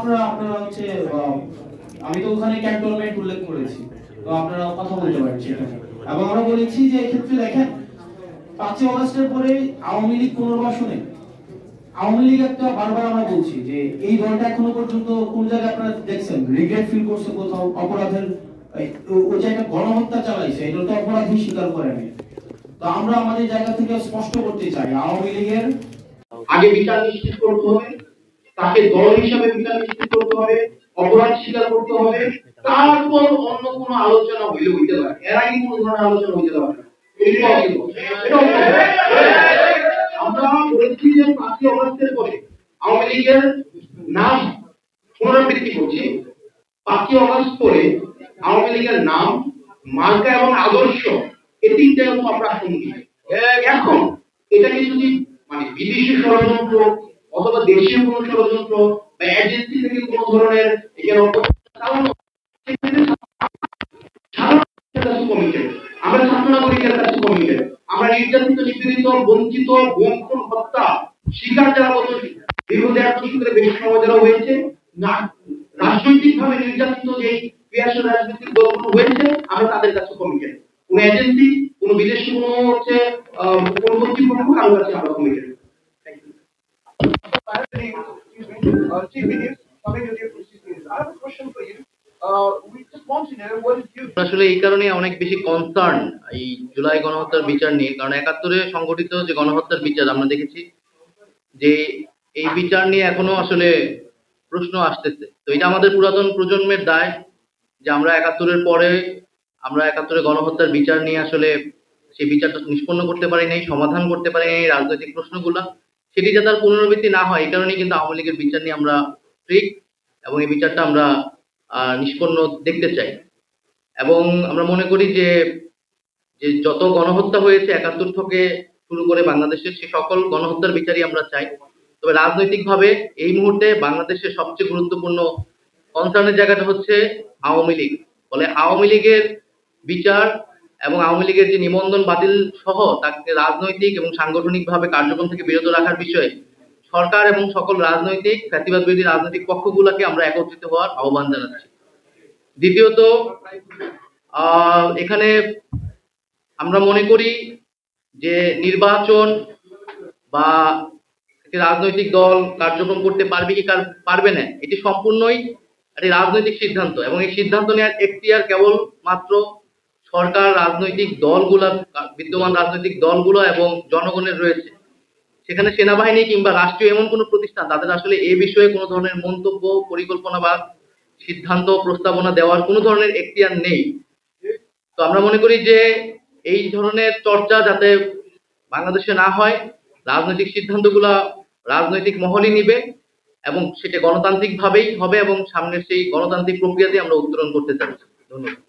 আপনারা আপনারা হচ্ছে আমি তো ওখানে ক্যান্টনমেন্ট উল্লেখ করেছি, তো আপনারা কথা বলতে পারেন সেটা। এবং আমরা বলেছি যে এক্ষেত্রে দেখেন 5 অগস্টের পরে আওয়ামী লীগ পুনর্বাসনে আওয়ামী লীগ একটা বারবার আমরা বলছি যে এই দলটা এখনো পর্যন্ত কোন জায়গায় আপনারা দেখছেন রিগ্রেট ফিল করছে কোথাও অপরাধের ওই যে একটা গণহত্যা চালাইছে এটা তো অপরাধী স্বীকার করে নাই। তো আমরা আমাদের জায়গা থেকে স্পষ্ট করতে চাই আওয়ামী লীগের আগে বিচার নিশ্চিত করতে হবে, তাকে দল হিসাবে বিচার নিশ্চিত করতে হবে, অপরাধ স্বীকার করতে হবে, তারপর অন্য কোনো আলোচনা হইতে পারে। এর আগে কোনো ধরনের আলোচনা হইতে পারে না। আমরা বলেছি যে 5 অগস্টের পরে আওয়ামী লীগের নাম পুনরাবৃত্তি করছি। 5 অগস্ট পরে আওয়ামী লীগের নাম, মার্কা এবং আদর্শ এই তিনটার উপর আমরা আশঙ্কিত। এখন এটাকে যদি মানে বিদেশি ষড়যন্ত্র অথবা দেশীয় কোনো ষড়যন্ত্র বা এজেন্সি থেকে কোনো ধরনের এখানে আমরা ছাত্র নাগরিকের কাছে কমিটেড। আমরা নির্যাতিত, নিপীড়িত, বঞ্চিত, গুম, খুন, হত্যা শিকার যারা দীর্ঘ 1.5 দশকের বেশি সময় যারা হয়েছে, রাজনৈতিকভাবে নির্যাতিত যে ক্রিয়াশীল রাজনৈতিক দলগুলো হয়েছে, আমরা তাদের কাছে কমিটেড। কোন এজেন্সি, কোন বিদেশি কোন হচ্ছে কোন কর্তৃপক্ষ কারোর কাছে আমরা কমিটেড। আসলে এই কারণে অনেক বেশি কনসার্ন এই জুলাই গণহত্যার বিচার নিয়ে, কারণ 71-এ সংগঠিত যে গণহত্যার বিচার আমরা দেখেছি যে এই বিচার নিয়ে এখনো আসলে প্রশ্ন আসতেছে। তো এটা আমাদের পুরাতন প্রজন্মের দায় যে আমরা 71-এর পরে আমরা 71-এ গণহত্যার বিচার নিয়ে আসলে সেই বিচারটা নিষ্পন্ন করতে পারি নাই, সমাধান করতে পারি নাই রাজনৈতিক প্রশ্নগুলা, সেটি যাতে তার পুনরাবৃত্তি না হয় এই কারণে কিন্তু আওয়ামী লীগের বিচার নিয়ে আমরা স্ট্রিক্ট এবং এই বিচারটা আমরা নিষ্পন্ন দেখতে চাই। এবং আমরা মনে করি যে যত গণহত্যা হয়েছে 71 থেকে শুরু করে বাংলাদেশের সে সকল গণহত্যার বিচারই আমরা চাই। তবে রাজনৈতিকভাবে এই মুহূর্তে বাংলাদেশের সবচেয়ে গুরুত্বপূর্ণ কনসার্নের জায়গাটা হচ্ছে আওয়ামী লীগ। ফলে আওয়ামী লীগের বিচার এবং আওয়ামী লীগের যে নিবন্ধন বাতিল সহ তাকে রাজনৈতিক এবং সাংগঠনিকভাবে কার্যক্রম থেকে বিরত রাখার বিষয়ে সরকার এবং সকল রাজনৈতিক ফ্যাসিবাদ বিরোধী রাজনৈতিক পক্ষগুলোকে আমরা একত্রিত হওয়ার আহ্বান জানাচ্ছি। দ্বিতীয়ত, এখানে আমরা মনে করি যে নির্বাচন বা রাজনৈতিক দল কার্যক্রম করতে পারবে কি পারবে না এটি সম্পূর্ণই একটি রাজনৈতিক সিদ্ধান্ত, এবং এই সিদ্ধান্ত নেওয়ার এখতিয়ার কেবল মাত্র সরকার, রাজনৈতিক দলগুলা, বিদ্যমান রাজনৈতিক দলগুলো এবং জনগণের রয়েছে। সেখানে সেনাবাহিনী কিংবা রাষ্ট্রীয় এমন কোনো প্রতিষ্ঠান তাদের আসলে এ বিষয়ে কোনো ধরনের মন্তব্য, পরিকল্পনা বা সিদ্ধান্ত প্রস্তাবনা দেওয়ার কোনো ধরনের এখতিয়ার নেই। তো আমরা মনে করি যে এই ধরনের চর্চা যাতে বাংলাদেশে না হয়, রাজনৈতিক সিদ্ধান্তগুলা রাজনৈতিক মহলই নিবে এবং সেটা গণতান্ত্রিক ভাবেই হবে এবং সামনের সেই গণতান্ত্রিক প্রক্রিয়াতে আমরা উত্তরণ করতে চাচ্ছি। ধন্যবাদ।